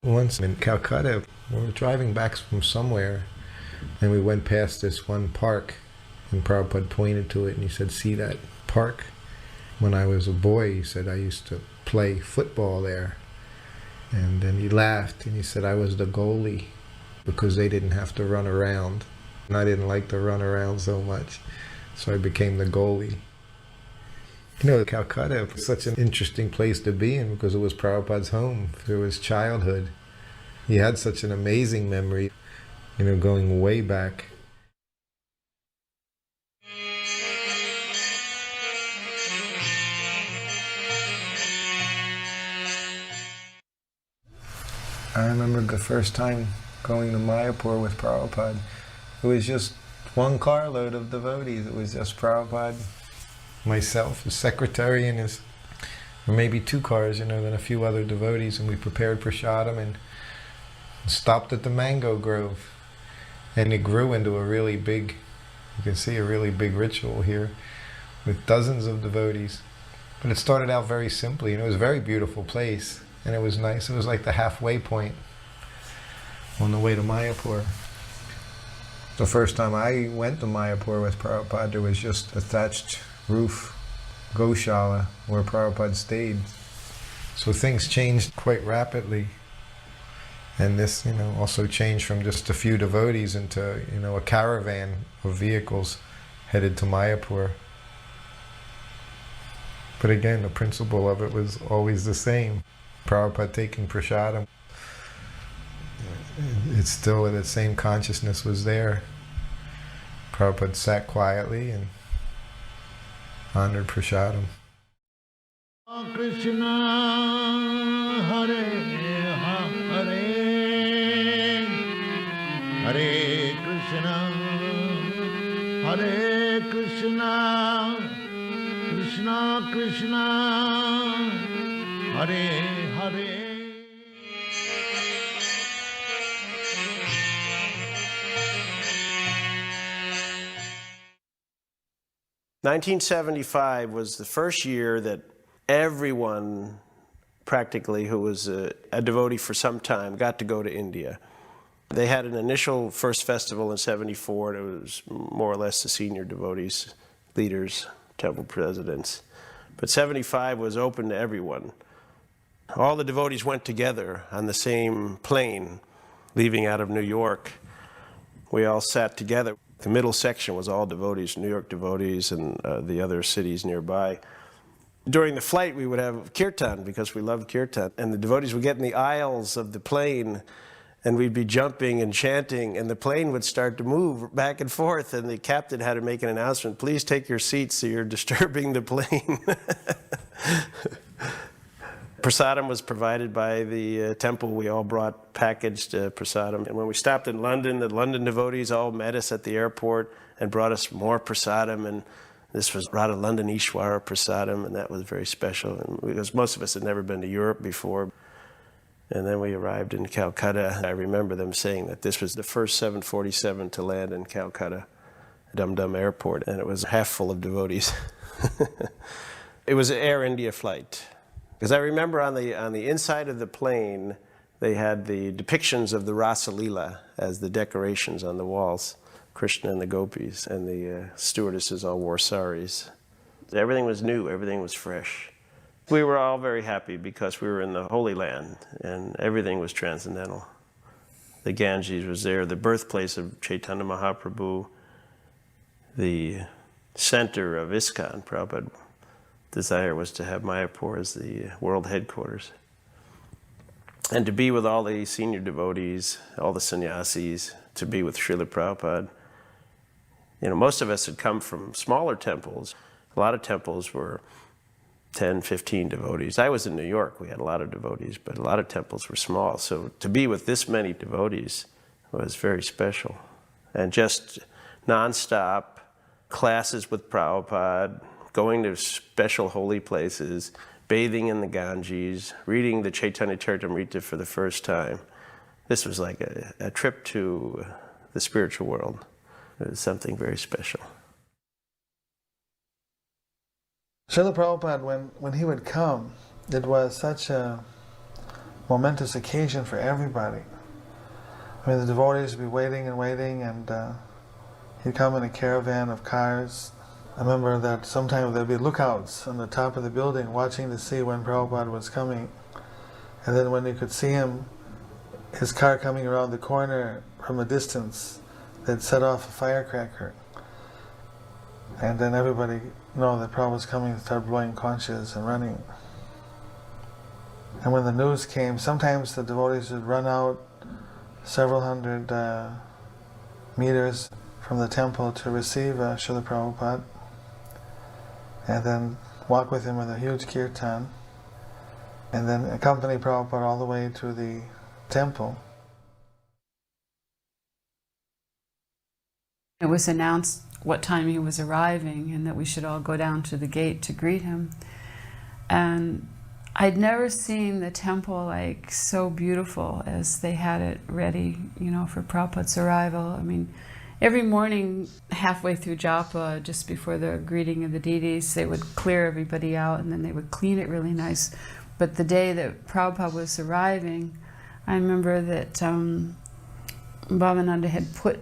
Once in Calcutta, we were driving back from somewhere, and we went past this one park, and Prabhupada pointed to it, and he said, "See that park? When I was a boy," he said, "I used to play football there." And then he laughed, and he said, "I was the goalie, because they didn't have to run around. And I didn't like to run around so much, so I became the goalie." You know, Calcutta was such an interesting place to be in because it was Prabhupada's home through his childhood. He had such an amazing memory, you know, going way back. I remember the first time going to Mayapur with Prabhupada. It was just one carload of devotees. It was just Prabhupada, myself, his secretary, and or maybe two cars, you know, then a few other devotees, and we prepared prasadam and stopped at the mango grove. And it grew into a really big, you can see a really big ritual here with dozens of devotees. But it started out very simply, and it was a very beautiful place, and it was nice. It was like the halfway point on the way to Mayapur. The first time I went to Mayapur with Prabhupada, there was just a thatched roof Goshala where Prabhupada stayed. So things changed quite rapidly. And this, you know, also changed from just a few devotees into, you know, a caravan of vehicles headed to Mayapur. But again, the principle of it was always the same. Prabhupada taking prasadam. It's still, the same consciousness was there. Prabhupada sat quietly and honored prasadam. Krishna Hare Hare Hare Krishna Hare Krishna Krishna Krishna Hare Hare. 1975 was the first year that everyone, practically, who was a devotee for some time, got to go to India. They had an initial first festival in '74, and it was more or less the senior devotees, leaders, temple presidents. But '75 was open to everyone. All the devotees went together on the same plane, leaving out of New York. We all sat together. The middle section was all devotees, New York devotees, and the other cities nearby. During the flight, we would have kirtan, because we loved kirtan, and the devotees would get in the aisles of the plane, and we'd be jumping and chanting, and the plane would start to move back and forth, and the captain had to make an announcement, "Please take your seats, so you're disturbing the plane." Prasadam was provided by the temple. We all brought packaged prasadam. And when we stopped in London, the London devotees all met us at the airport and brought us more prasadam. And this was Radha London Ishwara prasadam, and that was very special. And because most of us had never been to Europe before. And then we arrived in Calcutta. I remember them saying that this was the first 747 to land in Calcutta, Dum Dum Airport, and it was half full of devotees. It was an Air India flight. Because I remember on the inside of the plane, they had the depictions of the Rasa Leela as the decorations on the walls, Krishna and the gopis, and the stewardesses all wore saris. Everything was new, everything was fresh. We were all very happy because we were in the Holy Land, and everything was transcendental. The Ganges was there, the birthplace of Chaitanya Mahaprabhu, the center of ISKCON. Prabhupada desire was to have Mayapur as the world headquarters. And to be with all the senior devotees, all the sannyasis, to be with Srila Prabhupada. You know, most of us had come from smaller temples. A lot of temples were 10, 15 devotees. I was in New York, we had a lot of devotees, but a lot of temples were small. So to be with this many devotees was very special. And just nonstop classes with Prabhupada, going to special holy places, bathing in the Ganges, reading the Chaitanya Charitamrita for the first time. This was like a trip to the spiritual world. It was something very special. Srila Prabhupada, when he would come, it was such a momentous occasion for everybody. I mean, the devotees would be waiting and waiting, and he'd come in a caravan of cars. I remember that sometimes there'd be lookouts on the top of the building watching to see when Prabhupada was coming. And then when you could see him, his car coming around the corner from a distance, they'd set off a firecracker. And then everybody know that Prabhupada was coming and start blowing conchas and running. And when the news came, sometimes the devotees would run out several hundred meters from the temple to receive Srila Prabhupada, and then walk with him with a huge kirtan, and then accompany Prabhupada all the way to the temple. It was announced what time he was arriving and that we should all go down to the gate to greet him. And I'd never seen the temple like so beautiful as they had it ready, you know, for Prabhupada's arrival. I mean, every morning, halfway through japa, just before the greeting of the deities, they would clear everybody out and then they would clean it really nice. But the day that Prabhupada was arriving, I remember that Bhavananda had put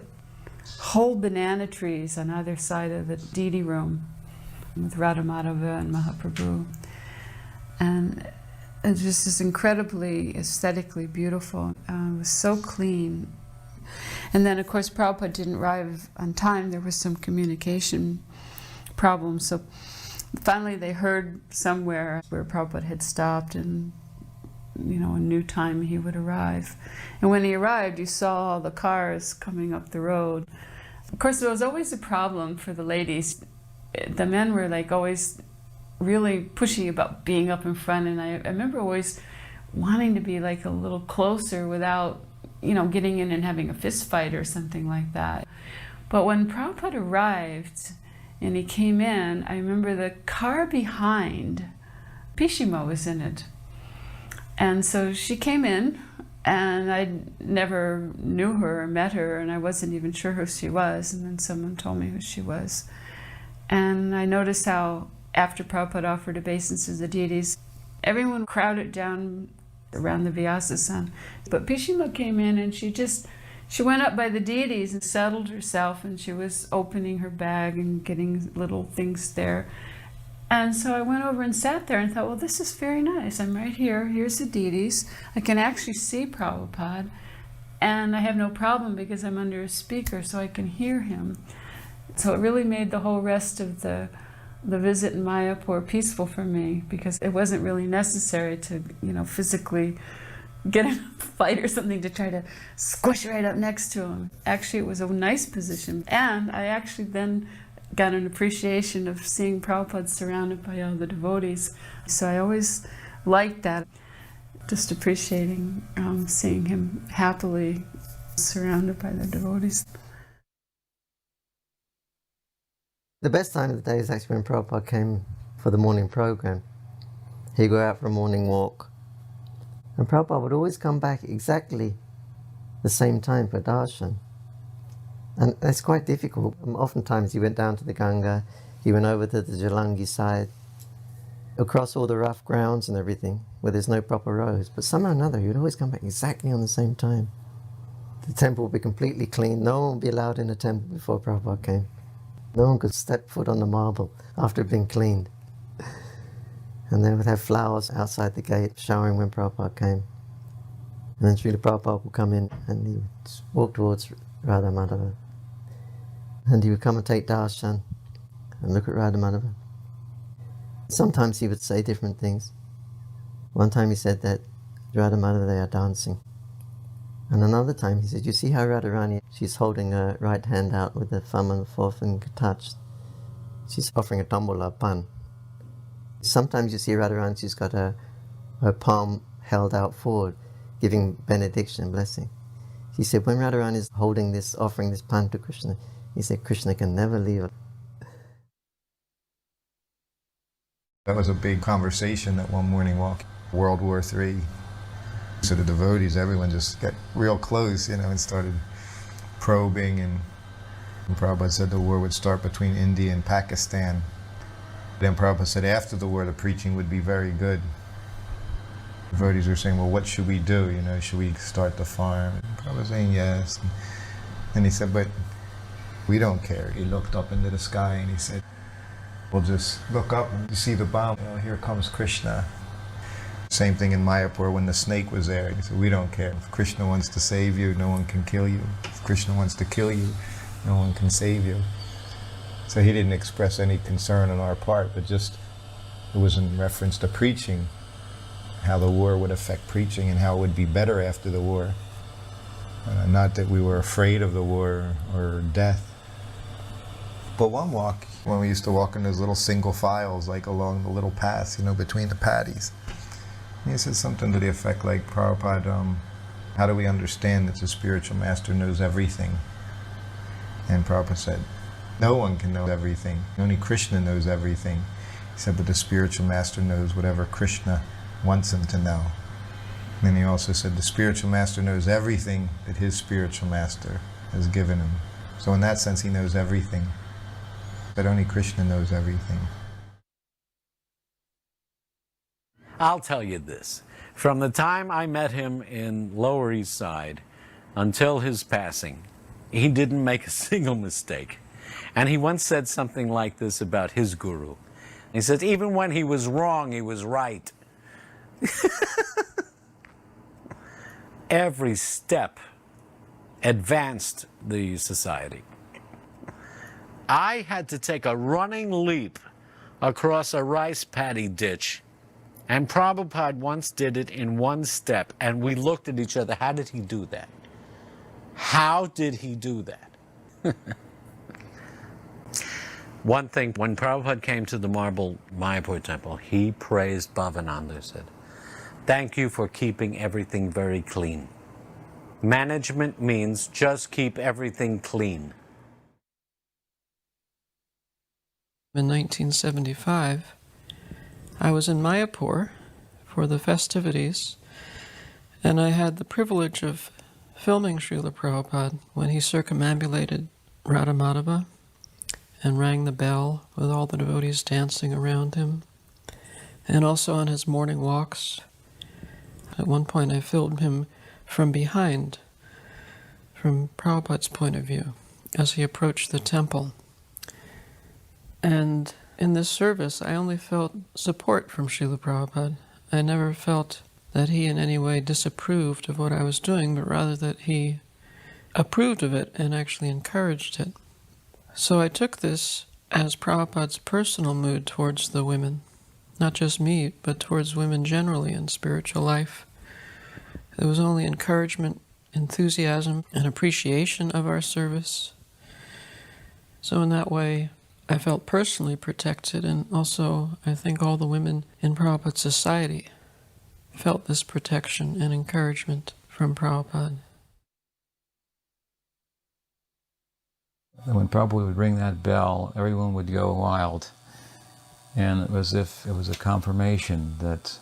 whole banana trees on either side of the deity room with Radha Madhava and Mahaprabhu. And it just is incredibly aesthetically beautiful. It was so clean. And then, of course, Prabhupada didn't arrive on time. There was some communication problems. So finally they heard somewhere where Prabhupada had stopped and, you know, a new time he would arrive. And when he arrived, you saw all the cars coming up the road. Of course, there was always a problem for the ladies. The men were like always really pushy about being up in front, and I remember always wanting to be like a little closer without, you know, getting in and having a fist fight or something like that. But when Prabhupada arrived and he came in, I remember the car behind, Pishima was in it. And so she came in, and I never knew her or met her, and I wasn't even sure who she was, and then someone told me who she was. And I noticed how after Prabhupada offered obeisance to the deities, everyone crowded down around the Vyasasan. But Pishima came in and she went up by the deities and settled herself, and she was opening her bag and getting little things there. And so I went over and sat there and thought, well, this is very nice. I'm right here. Here's the deities. I can actually see Prabhupada, and I have no problem because I'm under a speaker, so I can hear him. So it really made the whole rest of the visit in Mayapur peaceful for me, because it wasn't really necessary to, you know, physically get in a fight or something to try to squish right up next to him. Actually, it was a nice position. And I actually then got an appreciation of seeing Prabhupada surrounded by all the devotees. So I always liked that, just appreciating seeing him happily surrounded by the devotees. The best time of the day is actually when Prabhupada came for the morning program. He'd go out for a morning walk, and Prabhupada would always come back exactly the same time for darshan. And it's quite difficult. Oftentimes he went down to the Ganga, he went over to the Jalangi side, across all the rough grounds and everything, where there's no proper roads. But somehow or another, he would always come back exactly on the same time. The temple would be completely clean. No one would be allowed in the temple before Prabhupada came. No one could step foot on the marble after it had been cleaned. And they would have flowers outside the gate showering when Prabhupada came. And then Srila Prabhupada would come in and he would walk towards Radha Madhava. And he would come and take darshan and look at Radha Madhava. Sometimes he would say different things. One time he said that Radha Madhava, they are dancing. And another time he said, you see how Radharani, she's holding her right hand out with the thumb and the forefinger touched. She's offering a tambula pan. Sometimes you see Radharani, she's got her palm held out forward, giving benediction and blessing. He said, when Radharani is holding this, offering this pan to Krishna, he said, Krishna can never leave her. That was a big conversation that one morning walk, World War III. So the devotees, everyone just got real close, you know, and started probing. And Prabhupada said the war would start between India and Pakistan. Then Prabhupada said after the war, the preaching would be very good. Devotees were saying, well, what should we do? You know, should we start the farm? And Prabhupada was saying yes. And he said, but we don't care. He looked up into the sky and he said, we'll just look up and see the bomb. You know, here comes Krishna. Same thing in Mayapur when the snake was there. He said, we don't care. If Krishna wants to save you, no one can kill you. If Krishna wants to kill you, no one can save you. So he didn't express any concern on our part, but just it was in reference to preaching, how the war would affect preaching and how it would be better after the war. Not that we were afraid of the war or death. But one walk, when we used to walk in those little single files, like along the little paths, you know, between the paddies, he said something to the effect like, Prabhupada, how do we understand that the spiritual master knows everything? And Prabhupada said, no one can know everything. Only Krishna knows everything. He said, but the spiritual master knows whatever Krishna wants him to know. And then he also said, the spiritual master knows everything that his spiritual master has given him. So in that sense, he knows everything. But only Krishna knows everything. I'll tell you this. From the time I met him in Lower East Side until his passing, he didn't make a single mistake. And he once said something like this about his guru. He said, even when he was wrong, he was right. Every step advanced the society. I had to take a running leap across a rice paddy ditch, and Prabhupada once did it in one step, and we looked at each other. How did he do that? How did he do that? One thing, when Prabhupada came to the marble Mayapur temple, he praised Bhavananda, said, thank you for keeping everything very clean. Management means just keep everything clean. In 1975, I was in Mayapur for the festivities, and I had the privilege of filming Srila Prabhupada when he circumambulated Radha Madhava and rang the bell with all the devotees dancing around him, and also on his morning walks. At one point I filmed him from behind, from Prabhupada's point of view, as he approached the temple. And in this service, I only felt support from Srila Prabhupada. I never felt that he in any way disapproved of what I was doing, but rather that he approved of it and actually encouraged it. So I took this as Prabhupada's personal mood towards the women, not just me, but towards women generally in spiritual life. There was only encouragement, enthusiasm, and appreciation of our service. So in that way, I felt personally protected, and also I think all the women in Prabhupada's society felt this protection and encouragement from Prabhupada. When Prabhupada would ring that bell, everyone would go wild. And it was as if it was a confirmation that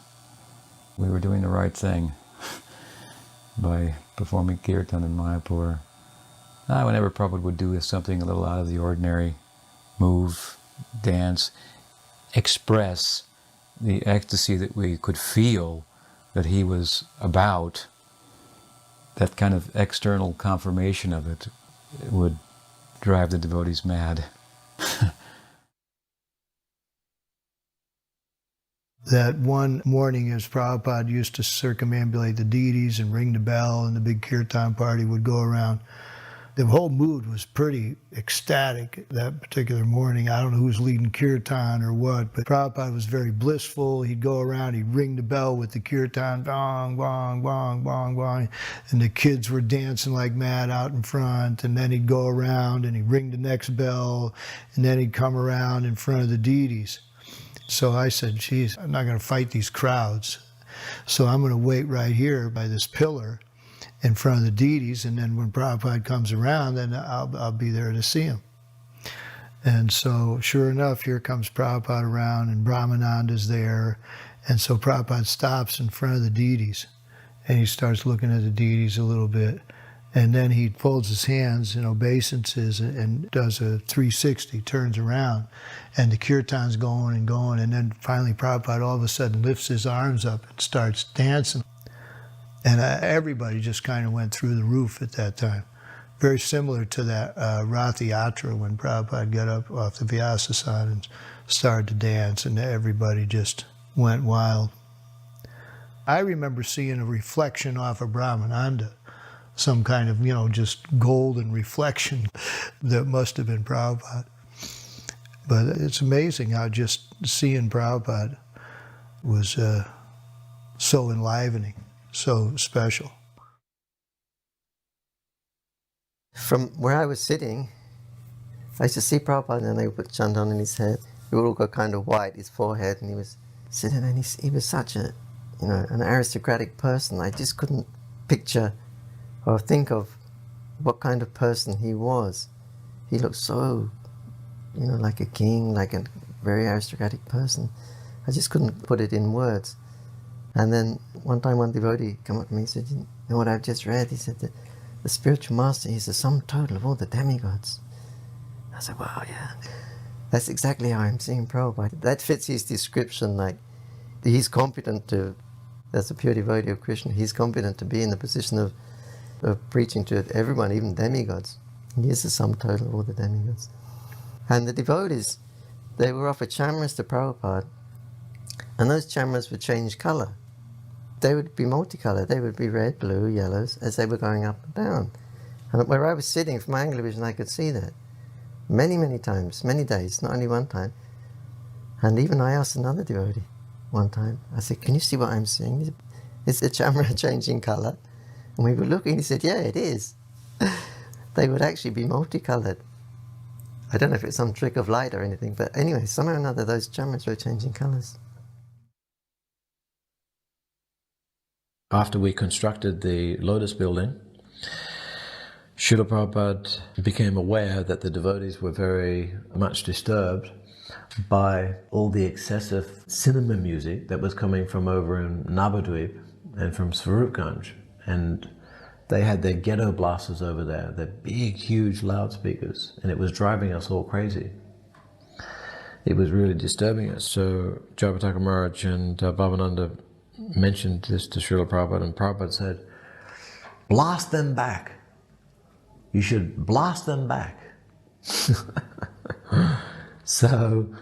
we were doing the right thing by performing kirtan in Mayapur. Whenever Prabhupada would do something a little out of the ordinary, move, dance, express the ecstasy that we could feel that he was about, that kind of external confirmation of it would drive the devotees mad. That one morning as Prabhupada used to circumambulate the deities and ring the bell and the big kirtan party would go around, the whole mood was pretty ecstatic that particular morning. I don't know who was leading kirtan or what, but Prabhupada was very blissful. He'd go around, he'd ring the bell with the kirtan, bong, bong, bong, bong, bong, and the kids were dancing like mad out in front, and then he'd go around and he'd ring the next bell, and then he'd come around in front of the deities. So I said, geez, I'm not going to fight these crowds, so I'm going to wait right here by this pillar in front of the deities, and then when Prabhupada comes around, then I'll be there to see him. And so sure enough, here comes Prabhupada around, and Brahmananda's there, and so Prabhupada stops in front of the deities, and he starts looking at the deities a little bit, And then he folds his hands in obeisances and does a 360, turns around, and the kirtan's going and going, and then finally Prabhupada all of a sudden lifts his arms up and starts dancing. And everybody just kind of went through the roof at that time. Very similar to that Rath Yatra when Prabhupada got up off the Vyasasana and started to dance, and everybody just went wild. I remember seeing a reflection off of Brahmananda, some kind of, just golden reflection that must have been Prabhupada. But it's amazing how just seeing Prabhupada was so enlivening, so special. From where I was sitting, I used to see Prabhupada and they would put chandan on his head. He would all go kind of white, his forehead, and he was sitting and he was such a, an aristocratic person. I just couldn't picture or think of what kind of person he was. He looked so, like a king, like a very aristocratic person. I just couldn't put it in words. And then one time one devotee came up to me and said, "You know what I've just read?" He said that the spiritual master is the sum total of all the demigods. I said, wow, yeah. That's exactly how I'm seeing Prabhupada. That fits his description, like he's competent to, as a pure devotee of Krishna, he's competent to be in the position of preaching to everyone, even demigods. He is the sum total of all the demigods. And the devotees, they were offered chamras to Prabhupada, and those chamras would change colour. They would be multicolored. They would be red, blue, yellows as they were going up and down. And where I was sitting, from my angle of vision, I could see that many, many times, many days, not only one time. And even I asked another devotee one time, I said, "Can you see what I'm seeing? Is the chamra changing colour?" And we were looking, he said, "Yeah, it is." They would actually be multicolored. I don't know if it's some trick of light or anything, but anyway, somehow or another, those chamras were changing colours. After we constructed the Lotus building, Srila Prabhupada became aware that the devotees were very much disturbed by all the excessive cinema music that was coming from over in Navadvip and from Swarupganj. And they had their ghetto blasters over there, their big, huge loudspeakers, and it was driving us all crazy. It was really disturbing us. So Jayapataka Maharaj and Bhavananda mentioned this to Srila Prabhupada, and Prabhupada said, "Blast them back. You should blast them back." So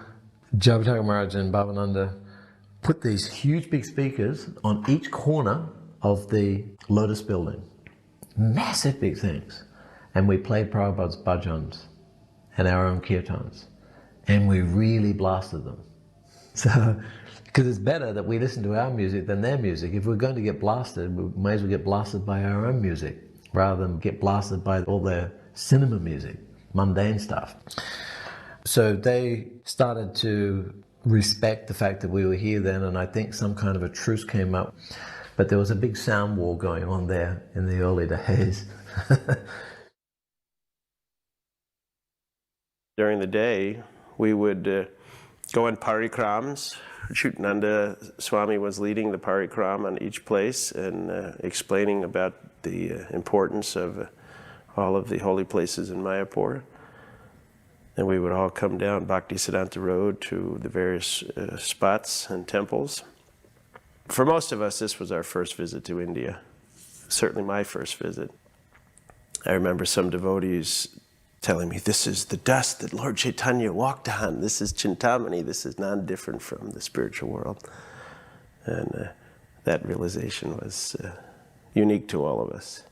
Jayapataka Maharaj and Bhavananda put these huge big speakers on each corner of the Lotus building. Massive big things. And we played Prabhupada's bhajans and our own kirtans. And we really blasted them. So, because it's better that we listen to our music than their music. If we're going to get blasted, we may as well get blasted by our own music rather than get blasted by all their cinema music, mundane stuff. So they started to respect the fact that we were here then, and I think some kind of a truce came up. But there was a big sound war going on there in the early days. During the day, we would go on parikrams. Chutananda Swami was leading the parikram on each place and explaining about the importance of all of the holy places in Mayapur. And we would all come down Bhakti Siddhanta Road to the various spots and temples. For most of us, this was our first visit to India. Certainly my first visit. I remember some devotees telling me, "This is the dust that Lord Chaitanya walked on. This is Chintamani. This is non-different from the spiritual world." And that realization was unique to all of us.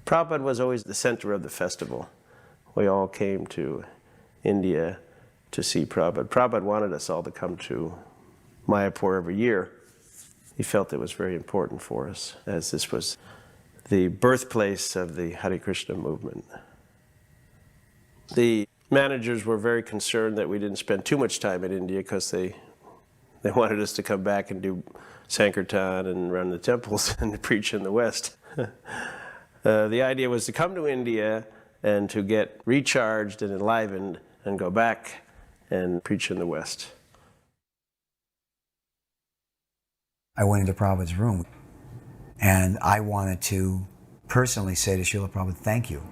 Prabhupada was always the center of the festival. We all came to India to see Prabhupada. Prabhupada wanted us all to come to Mayapur every year. He felt it was very important for us, as this was the birthplace of the Hare Krishna movement. The managers were very concerned that we didn't spend too much time in India because they wanted us to come back and do Sankirtan and run the temples and preach in the West. The idea was to come to India and to get recharged and enlivened and go back and preach in the West. I went into Prabhupada's room and I wanted to personally say to Srila Prabhupada, thank you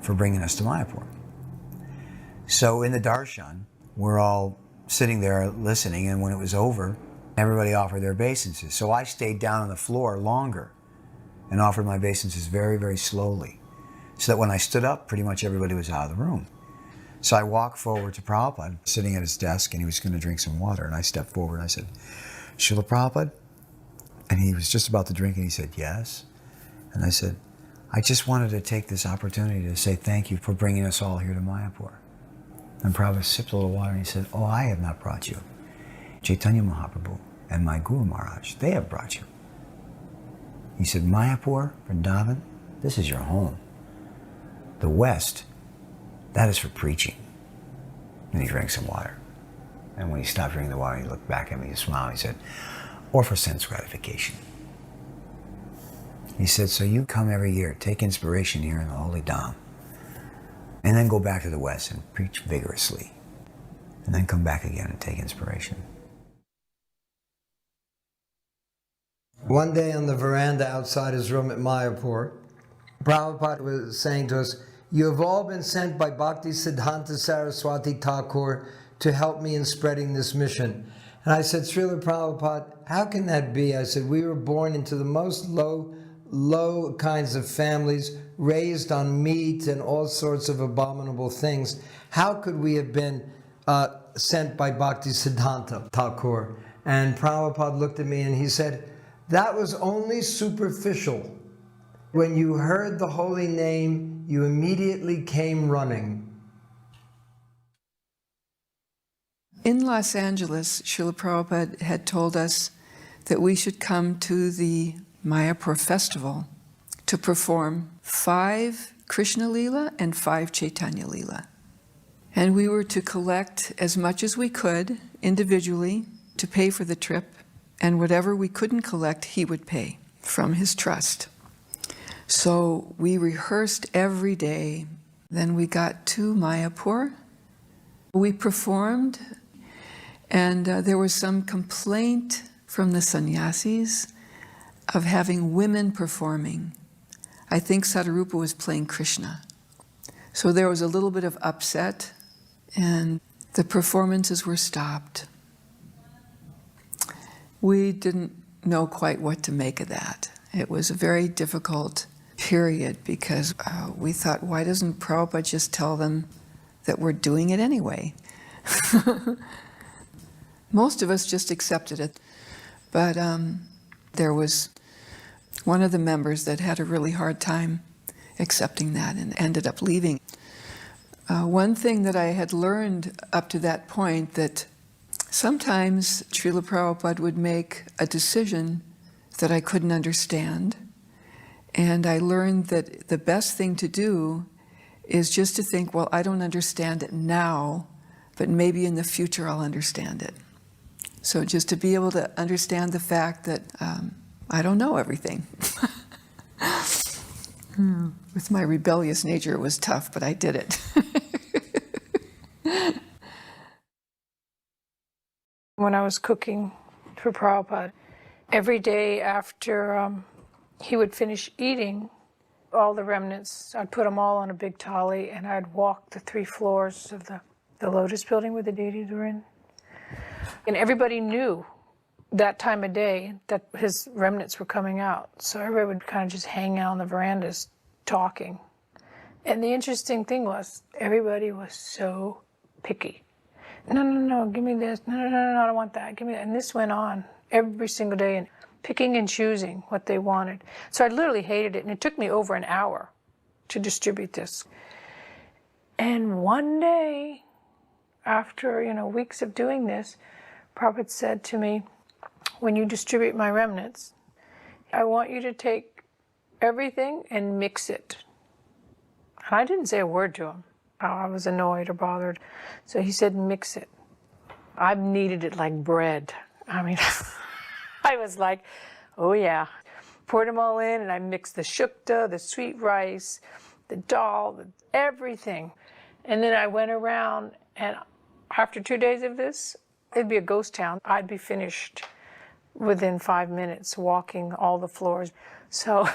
for bringing us to Mayapur. So in the darshan, we're all sitting there listening, and when it was over, everybody offered their obeisances. So I stayed down on the floor longer and offered my obeisances very, very slowly, so that when I stood up, pretty much everybody was out of the room. So I walked forward to Prabhupada, sitting at his desk, and he was going to drink some water. And I stepped forward and I said, Srila Prabhupada? And he was just about to drink, and he said, yes. And I said, I just wanted to take this opportunity to say thank you for bringing us all here to Mayapur. And Prabhupada sipped a little water, and he said, oh, I have not brought you. Chaitanya Mahaprabhu and my Guru Maharaj, they have brought you. He said, Mayapur, Vrindavan, this is your home. The West, that is for preaching. And he drank some water. And when he stopped drinking the water, he looked back at me, he smiled, he said, or for sense gratification. He said, so you come every year, take inspiration here in the Holy Dham, and then go back to the West and preach vigorously, and then come back again and take inspiration. One day on the veranda outside his room at Mayapur, Prabhupada was saying to us, you have all been sent by Bhakti Siddhanta Saraswati Thakur to help me in spreading this mission. And I said, Srila Prabhupada, how can that be? I said, we were born into the most low kinds of families, raised on meat and all sorts of abominable things. How could we have been sent by Bhakti Siddhanta Thakur? And Prabhupada looked at me and he said, that was only superficial. When you heard the holy name, you immediately came running. In Los Angeles, Srila Prabhupada had told us that we should come to the Mayapur festival to perform 5 Krishna Lila and 5 Chaitanya Lila. And we were to collect as much as we could individually to pay for the trip, and whatever we couldn't collect, he would pay from his trust. So we rehearsed every day. Then we got to Mayapur. We performed, and there was some complaint from the sannyasis of having women performing. I think Sadarupa was playing Krishna. So there was a little bit of upset, and the performances were stopped. We didn't know quite what to make of that. It was a very difficult period because we thought, why doesn't Prabhupada just tell them that we're doing it anyway? Most of us just accepted it. But there was one of the members that had a really hard time accepting that and ended up leaving. One thing that I had learned up to that point, that sometimes Srila Prabhupada would make a decision that I couldn't understand. And I learned that the best thing to do is just to think, well, I don't understand it now, but maybe in the future I'll understand it. So just to be able to understand the fact that I don't know everything. With my rebellious nature, it was tough, but I did it. When I was cooking for Prabhupada, every day after he would finish eating, all the remnants, I'd put them all on a big thali, and I'd walk the 3 floors of the Lotus building where the deities were in. And everybody knew that time of day that his remnants were coming out. So everybody would kind of just hang out on the verandas talking. And the interesting thing was, everybody was so picky. No, give me this. No, I don't want that. Give me that. And this went on every single day, and picking and choosing what they wanted. So I literally hated it, and it took me over an hour to distribute this. And one day, after weeks of doing this, Prabhupada said to me, when you distribute my remnants, I want you to take everything and mix it. And I didn't say a word to him. I was annoyed or bothered. So he said, mix it. I've kneaded it like bread. I mean, I was like, oh yeah. Poured them all in, and I mixed the shukta, the sweet rice, the dal, everything. And then I went around, and after 2 days of this, it'd be a ghost town. I'd be finished within 5 minutes walking all the floors. So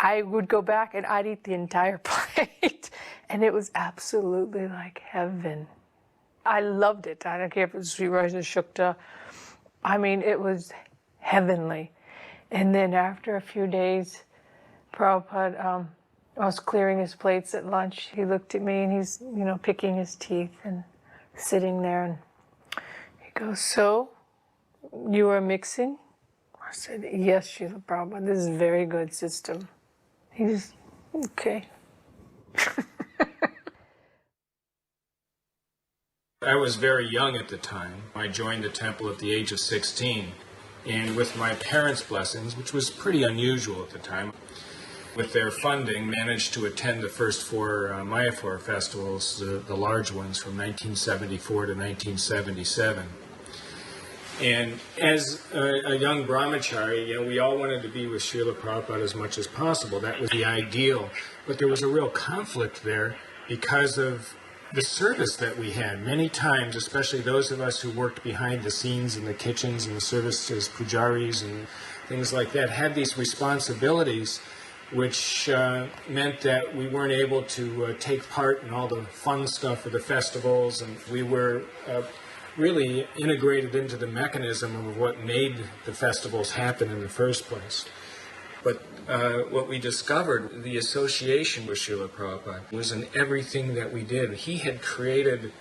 I would go back and I'd eat the entire plate. And it was absolutely like heaven. I loved it. I don't care if it was sweet rice or shukta. I mean, it was heavenly. And then after a few days, Prabhupada, I was clearing his plates at lunch. He looked at me and he's, picking his teeth and sitting there. And he goes, "So, you are mixing?" I said, "Yes, Srila Prabhupada. This is a very good system." He just, "Okay." I was very young at the time. I joined the temple at the age of 16. And with my parents' blessings, which was pretty unusual at the time, with their funding, managed to attend the first 4 Mayapur festivals, the large ones from 1974 to 1977. And as a young brahmachari, we all wanted to be with Srila Prabhupada as much as possible. That was the ideal. But there was a real conflict there because of the service that we had. Many times, especially those of us who worked behind the scenes in the kitchens and the service as pujaris and things like that, had these responsibilities which meant that we weren't able to take part in all the fun stuff of the festivals, and we were really integrated into the mechanism of what made the festivals happen in the first place. But what we discovered, the association with Srila Prabhupada, was in everything that we did. He had created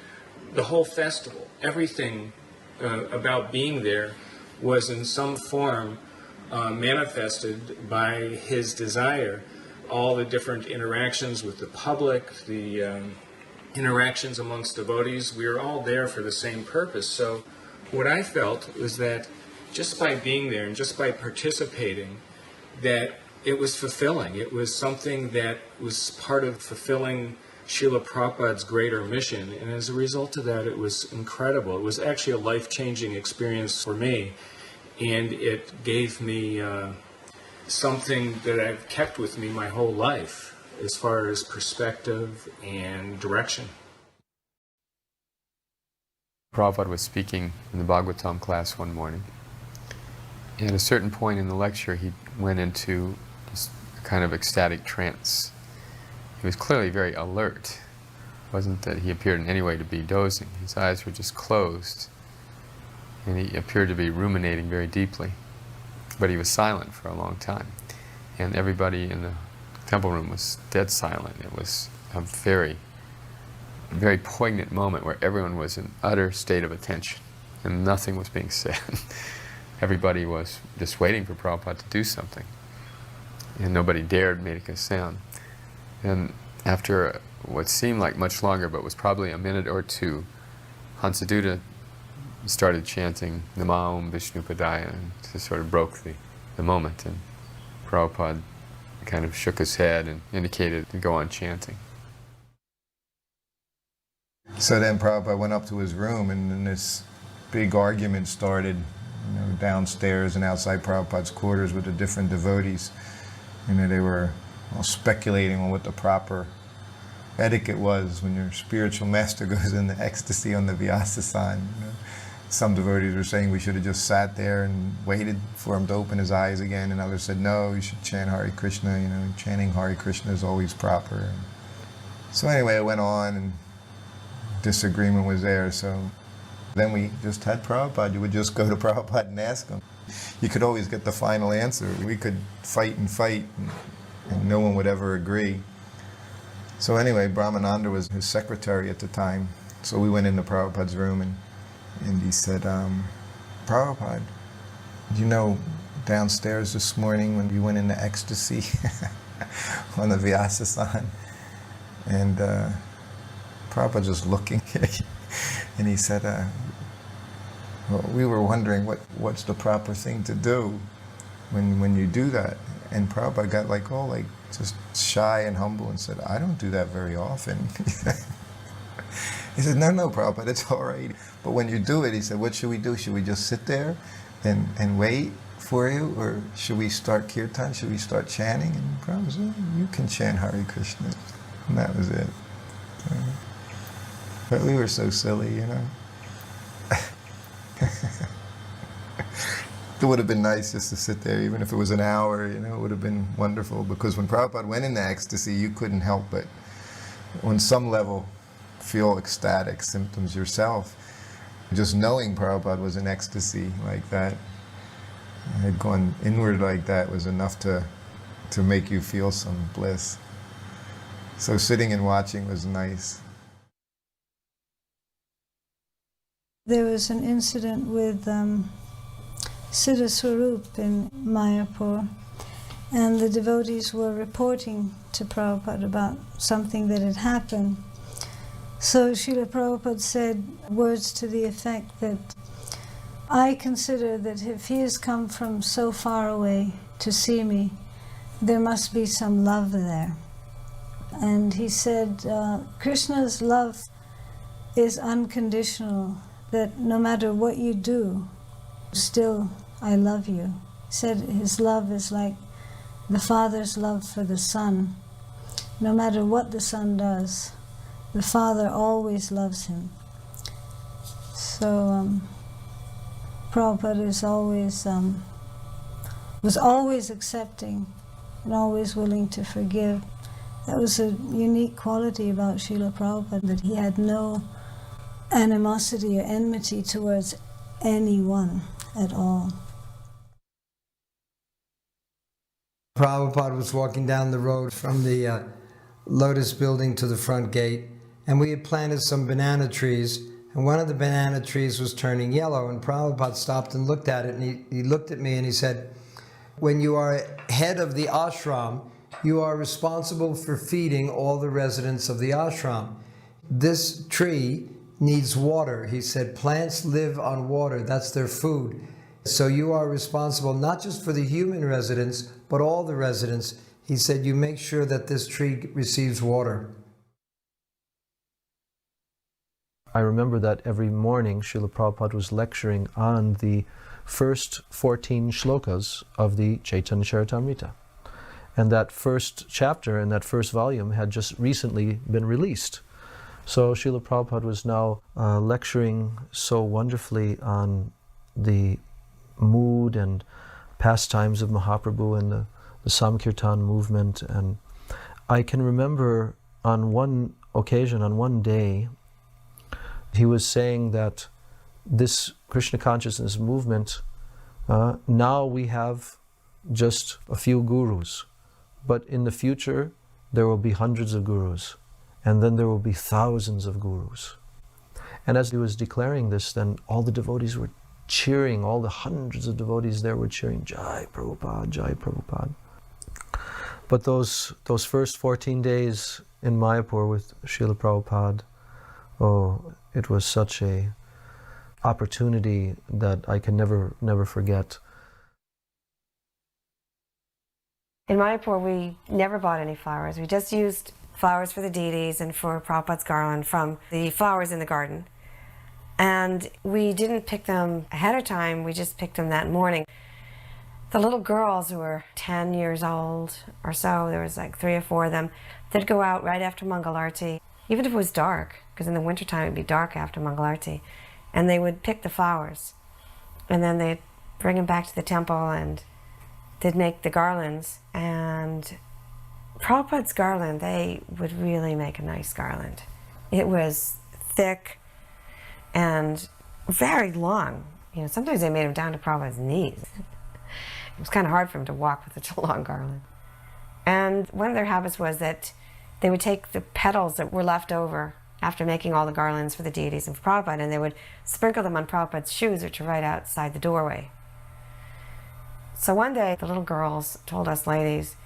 the whole festival. Everything about being there was in some form manifested by his desire. All the different interactions with the public, the interactions amongst devotees, we were all there for the same purpose. So what I felt was that just by being there and just by participating, that it was fulfilling. It was something that was part of fulfilling Srila Prabhupada's greater mission. And as a result of that, it was incredible. It was actually a life-changing experience for me. And it gave me something that I've kept with me my whole life as far as perspective and direction. Prabhupada was speaking in the Bhagavatam class one morning. And at a certain point in the lecture, he went into this kind of ecstatic trance. He was clearly very alert. It wasn't that he appeared in any way to be dozing. His eyes were just closed. And he appeared to be ruminating very deeply. But he was silent for a long time. And everybody in the temple room was dead silent. It was a very, very poignant moment where everyone was in utter state of attention. And nothing was being said. Everybody was just waiting for Prabhupada to do something. And nobody dared make a sound. And after what seemed like much longer, but was probably a minute or two, Hansaduta started chanting Nama Om Vishnu Padaya, and just sort of broke the moment. And Prabhupada kind of shook his head and indicated to go on chanting. So then Prabhupada went up to his room, and then this big argument started, downstairs and outside Prabhupada's quarters with the different devotees. They were all speculating on what the proper etiquette was when your spiritual master goes into ecstasy on the Vyasasana. Some devotees were saying we should have just sat there and waited for him to open his eyes again, and others said no, you should chant Hare Krishna. Chanting Hare Krishna is always proper. So anyway, it went on, and disagreement was there. So then we just had Prabhupada. You would just go to Prabhupada and ask him. You could always get the final answer. We could fight, and no one would ever agree. So anyway, Brahmananda was his secretary at the time. So we went into Prabhupada's room, and he said, Prabhupada, downstairs this morning when you went into ecstasy on the Vyasasana? And Prabhupada just looking, and he said, well, we were wondering what's the proper thing to do when you do that. And Prabhupada got just shy and humble and said, I don't do that very often. He said, no, Prabhupada, it's all right. But when you do it, he said, what should we do? Should we just sit there and wait for you? Or should we start kirtan? Should we start chanting? And Prabhupada said, you can chant Hare Krishna. And that was it. But we were so silly, It would have been nice just to sit there, even if it was an hour, you know, it would have been wonderful. Because when Prabhupada went into ecstasy, you couldn't help but, on some level, feel ecstatic symptoms yourself. Just knowing Prabhupada was in ecstasy like that, had gone inward like that, was enough to make you feel some bliss. So sitting and watching was nice. There was an incident with Siddha Swarup in Mayapur, and the devotees were reporting to Prabhupada about something that had happened. So Srila Prabhupada said words to the effect that, I consider that if he has come from so far away to see me, there must be some love there. And he said, Krishna's love is unconditional, that no matter what you do, still I love you. He said his love is like the father's love for the son. No matter what the son does, the father always loves him. So Prabhupada is always, was always accepting and always willing to forgive. That was a unique quality about Srila Prabhupada, that he had no animosity or enmity towards anyone at all. Prabhupada was walking down the road from the Lotus building to the front gate, and we had planted some banana trees, and one of the banana trees was turning yellow, and Prabhupada stopped and looked at it, and he looked at me and he said, when you are head of the ashram, you are responsible for feeding all the residents of the ashram. This tree needs water. He said, plants live on water, that's their food. So you are responsible not just for the human residents, but all the residents. He said, you make sure that this tree receives water. I remember that every morning Srila Prabhupada was lecturing on the first 14 shlokas of the Chaitanya Charitamrita. And that first chapter and that first volume had just recently been released. So Srila Prabhupada was now lecturing so wonderfully on the mood and pastimes of Mahaprabhu and the Samkirtan movement. And I can remember on one occasion, on one day, he was saying that this Krishna consciousness movement, now we have just a few gurus, but in the future there will be hundreds of gurus, and then there will be thousands of gurus. And as he was declaring this, then all the devotees were cheering, all the hundreds of devotees there were cheering, Jai Prabhupada, Jai Prabhupada. But those first 14 days in Mayapur with Srila Prabhupada, oh, it was such a opportunity that I can never forget. In Mayapur, we never bought any flowers. We just used flowers for the deities and for Prabhupada's garland from the flowers in the garden. And we didn't pick them ahead of time, we just picked them that morning. The little girls who were 10 years old or so, there was like 3 or 4 of them, they'd go out right after Mangalarti, even if it was dark, because in the wintertime it'd be dark after Mangalarti, and they would pick the flowers. And then they'd bring them back to the temple and they'd make the garlands. And Prabhupada's garland, they would really make a nice garland. It was thick and very long. You know, sometimes they made him down to Prabhupada's knees. It was kind of hard for him to walk with such a long garland. And one of their habits was that they would take the petals that were left over after making all the garlands for the deities and for Prabhupada, and they would sprinkle them on Prabhupada's shoes, which are right outside the doorway. So one day, the little girls told us ladies,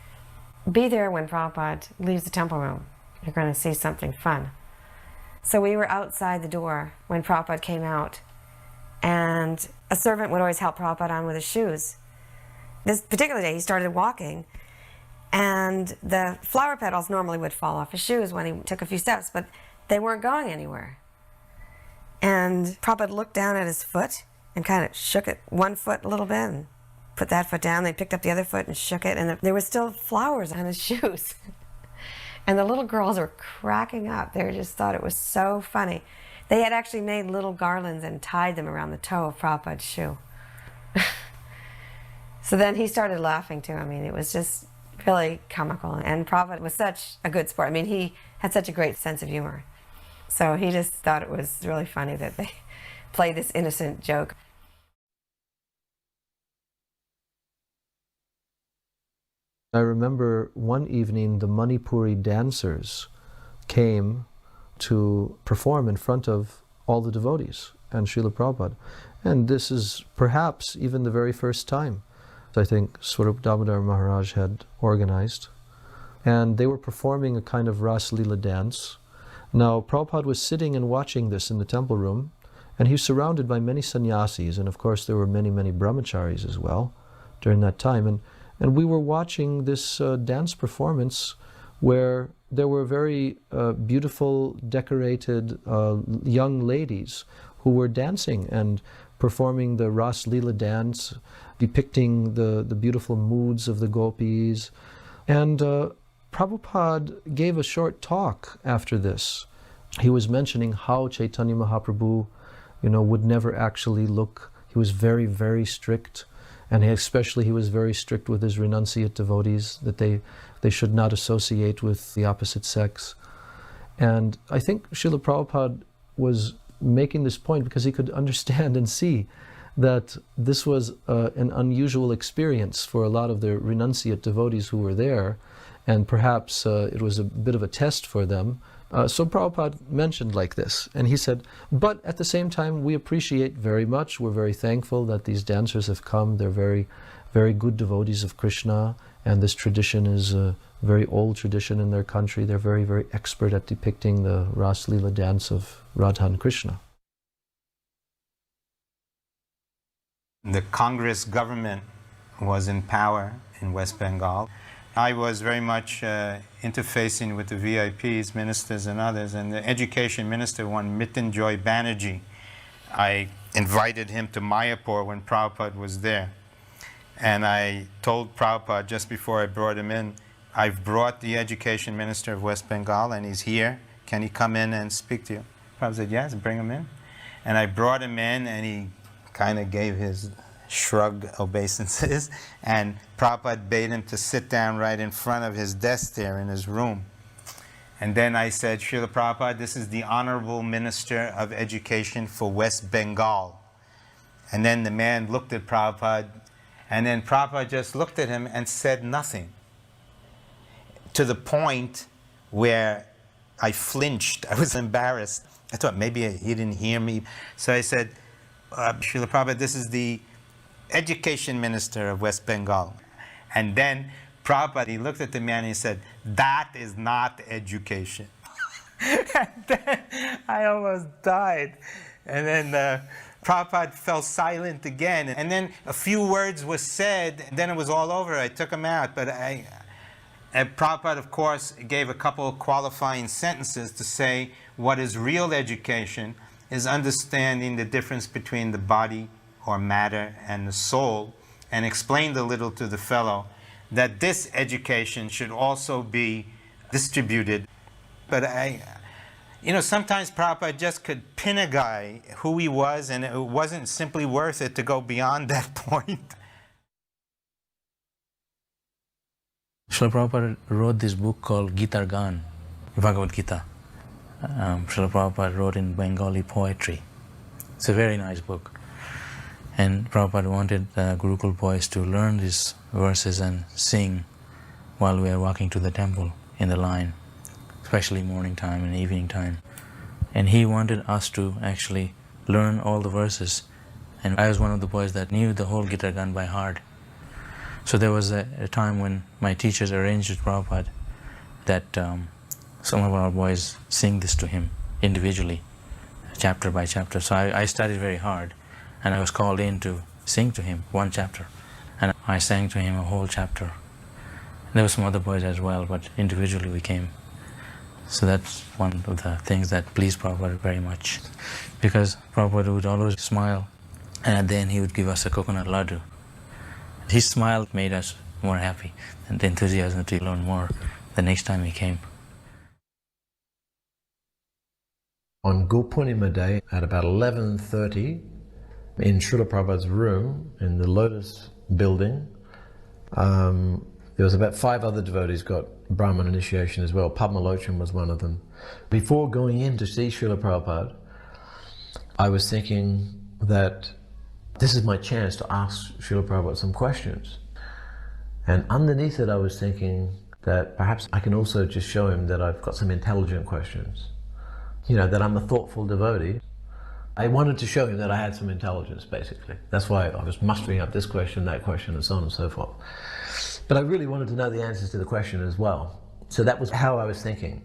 be there when Prabhupada leaves the temple room. You're going to see something fun. So we were outside the door when Prabhupada came out, and a servant would always help Prabhupada on with his shoes. This particular day, he started walking, and the flower petals normally would fall off his shoes when he took a few steps, but they weren't going anywhere. And Prabhupada looked down at his foot and kind of shook it, one foot a little bit, and put that foot down. They picked up the other foot and shook it, and there were still flowers on his shoes. And the little girls were cracking up. They just thought it was so funny. They had actually made little garlands and tied them around the toe of Prabhupada's shoe. So then he started laughing too. I mean, it was just really comical. And Prabhupada was such a good sport. I mean, he had such a great sense of humor. So he just thought it was really funny that they played this innocent joke. I remember one evening the Manipuri dancers came to perform in front of all the devotees and Srila Prabhupada. And this is perhaps even the very first time I think Swarup Damodar Maharaj had organized. And they were performing a kind of Ras Leela dance. Now, Prabhupada was sitting and watching this in the temple room, and he was surrounded by many sannyasis, and of course there were many, many brahmacharis as well during that time. And we were watching this dance performance where there were very beautiful, decorated young ladies who were dancing and performing the Ras Leela dance, depicting the beautiful moods of the gopis. And Prabhupada gave a short talk after this. He was mentioning how Chaitanya Mahaprabhu, would never actually look. He was very, very strict. And especially he was very strict with his renunciate devotees, that they should not associate with the opposite sex. And I think Srila Prabhupada was making this point because he could understand and see that this was an unusual experience for a lot of the renunciate devotees who were there, and perhaps it was a bit of a test for them. So Prabhupada mentioned like this, and he said, but at the same time we appreciate very much, we're very thankful that these dancers have come, they're very, very good devotees of Krishna, and this tradition is a very old tradition in their country. They're very, very expert at depicting the Ras Leela dance of Radha and Krishna. The Congress government was in power in West Bengal. I was very much interfacing with the VIPs, ministers and others, and the education minister, one Mrityunjoy Banerjee, I invited him to Mayapur when Prabhupada was there. And I told Prabhupada just before I brought him in, I've brought the education minister of West Bengal and he's here. Can he come in and speak to you? Prabhupada said, yes, bring him in. And I brought him in and he kind of gave his shrug obeisances, and Prabhupada bade him to sit down right in front of his desk there in his room. And then I said, Srila Prabhupada, this is the Honorable Minister of Education for West Bengal. And then the man looked at Prabhupada, and then Prabhupada just looked at him and said nothing. To the point where I flinched, I was embarrassed. I thought maybe he didn't hear me. So I said, Srila Prabhupada, this is the Education Minister of West Bengal. And then Prabhupada, he looked at the man and he said, that is not education. And then I almost died. And then Prabhupada fell silent again. And then a few words were said, and then it was all over. I took him out. But Prabhupada, of course, gave a couple of qualifying sentences to say what is real education is understanding the difference between the body or matter and the soul, and explained a little to the fellow that this education should also be distributed. But sometimes Prabhupada just could pin a guy who he was, and it wasn't simply worth it to go beyond that point. Srila Prabhupada wrote this book called Gita Gan, Bhagavad Gita. Srila Prabhupada wrote in Bengali poetry. It's a very nice book. And Prabhupada wanted Gurukul boys to learn these verses and sing while we are walking to the temple in the line, especially morning time and evening time. And he wanted us to actually learn all the verses. And I was one of the boys that knew the whole Gita Gan by heart. So there was a time when my teachers arranged with Prabhupada that some of our boys sing this to him individually, chapter by chapter. So I studied very hard, and I was called in to sing to him one chapter. And I sang to him a whole chapter. And there were some other boys as well, but individually we came. So that's one of the things that pleased Prabhupada very much. Because Prabhupada would always smile, and then he would give us a coconut laddu. His smile made us more happy, and the enthusiasm to learn more the next time he came. On Guru Purnima Day at about 11:30, in Srila Prabhupada's room, in the lotus building. There was about 5 other devotees got Brahman initiation as well. Padmalochan was one of them. Before going in to see Srila Prabhupada, I was thinking that this is my chance to ask Srila Prabhupada some questions. And underneath it I was thinking that perhaps I can also just show him that I've got some intelligent questions. You know, that I'm a thoughtful devotee. I wanted to show him that I had some intelligence, basically. That's why I was mustering up this question, that question, and so on and so forth. But I really wanted to know the answers to the question as well. So that was how I was thinking.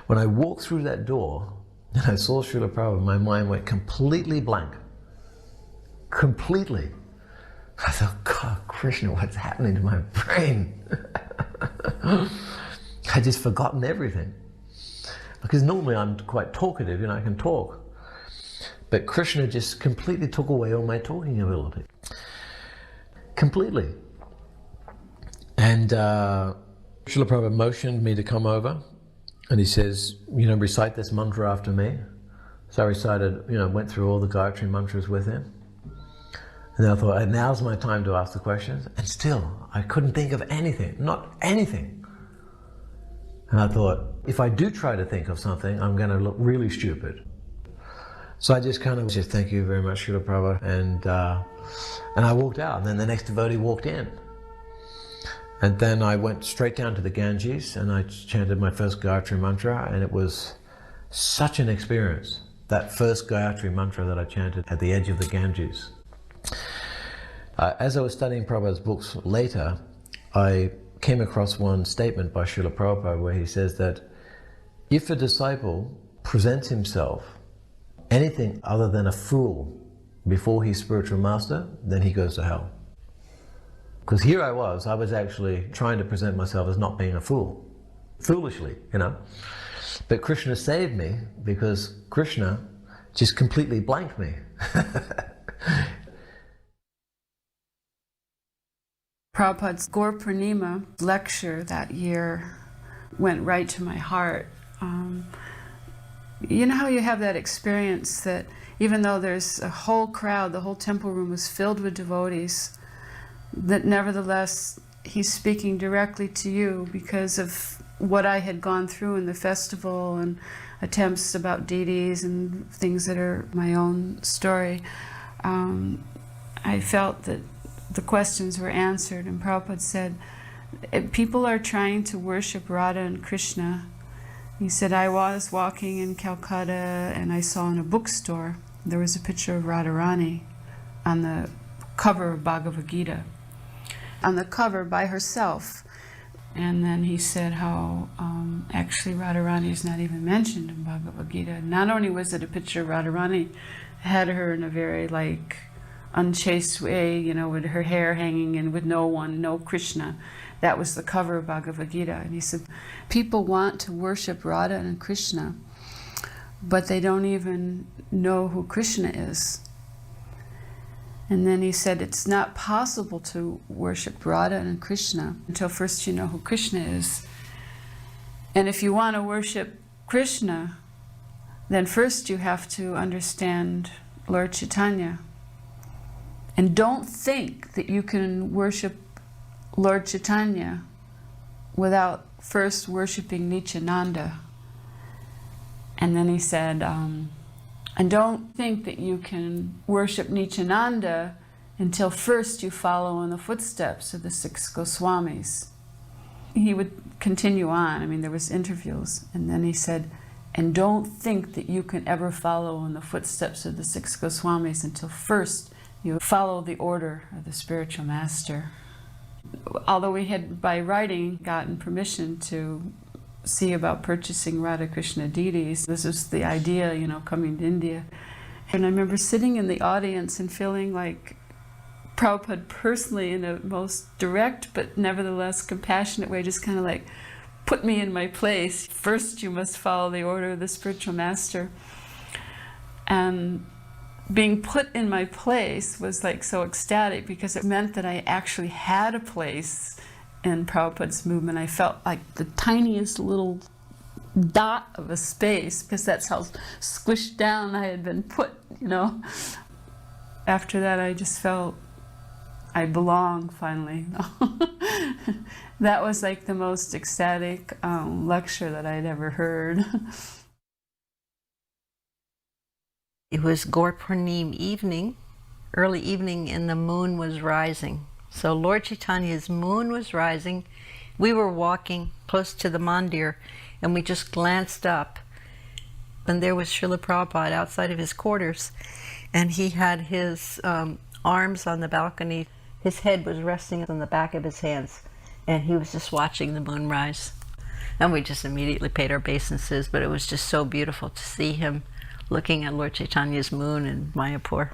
When I walked through that door and I saw Srila Prabhupada, my mind went completely blank. Completely. I thought, God, Krishna, what's happening to my brain? I'd just forgotten everything. Because normally I'm quite talkative, you know, I can talk. But Krishna just completely took away all my talking ability. Completely. And Srila Prabhupada motioned me to come over, and he says, you know, recite this mantra after me. So I recited, you know, went through all the Gayatri mantras with him. And then I thought, now's my time to ask the questions. And still, I couldn't think of anything, not anything. And I thought, if I do try to think of something, I'm going to look really stupid. So I just kind of said, thank you very much, Srila Prabhupada. And I walked out, and then the next devotee walked in. And then I went straight down to the Ganges, and I chanted my first Gayatri mantra, and it was such an experience. That first Gayatri mantra that I chanted at the edge of the Ganges. As I was studying Prabhupada's books later, I came across one statement by Srila Prabhupada where he says that if a disciple presents himself anything other than a fool before his spiritual master, then he goes to hell. Because here I was actually trying to present myself as not being a fool. Foolishly, you know. But Krishna saved me because Krishna just completely blanked me. Prabhupada's Gaur Purnima lecture that year went right to my heart. You know how you have that experience that even though there's a whole crowd, the whole temple room was filled with devotees, that nevertheless he's speaking directly to you because of what I had gone through in the festival and attempts about deities and things that are my own story. I felt that the questions were answered, and Prabhupada said, people are trying to worship Radha and Krishna. He said, I was walking in Calcutta and I saw in a bookstore, there was a picture of Radharani on the cover of Bhagavad Gita. On the cover by herself. And then he said how actually Radharani is not even mentioned in Bhagavad Gita. Not only was it a picture of Radharani, had her in a very like unchaste way, you know, with her hair hanging and with no Krishna. That was the cover of Bhagavad Gita. And he said, people want to worship Radha and Krishna, but they don't even know who Krishna is. And then he said, it's not possible to worship Radha and Krishna until first you know who Krishna is. And if you want to worship Krishna, then first you have to understand Lord Chaitanya. And don't think that you can worship Lord Chaitanya without first worshiping Nityananda. And then he said, and don't think that you can worship Nityananda until first you follow in the footsteps of the 6 Goswamis. He would continue on. I mean, there was interviews. And then he said, and don't think that you can ever follow in the footsteps of the 6 Goswamis until first you follow the order of the spiritual master. Although we had, by writing, gotten permission to see about purchasing Radha Krishna deities, this was the idea, you know, coming to India. And I remember sitting in the audience and feeling like Prabhupada personally, in a most direct but nevertheless compassionate way, just kind of like put me in my place. First you must follow the order of the spiritual master. And being put in my place was like so ecstatic because it meant that I actually had a place in Prabhupada's movement. I felt like the tiniest little dot of a space because that's how squished down I had been put, you know. After that I just felt I belong finally. That was like the most ecstatic lecture that I'd ever heard. It was Gaur Purnima evening, early evening, and the moon was rising. So Lord Chaitanya's moon was rising. We were walking close to the mandir, and we just glanced up, and there was Srila Prabhupada outside of his quarters, and he had his arms on the balcony. His head was resting on the back of his hands, and he was just watching the moon rise. And we just immediately paid our obeisances, but it was just so beautiful to see him looking at Lord Chaitanya's moon in Mayapur.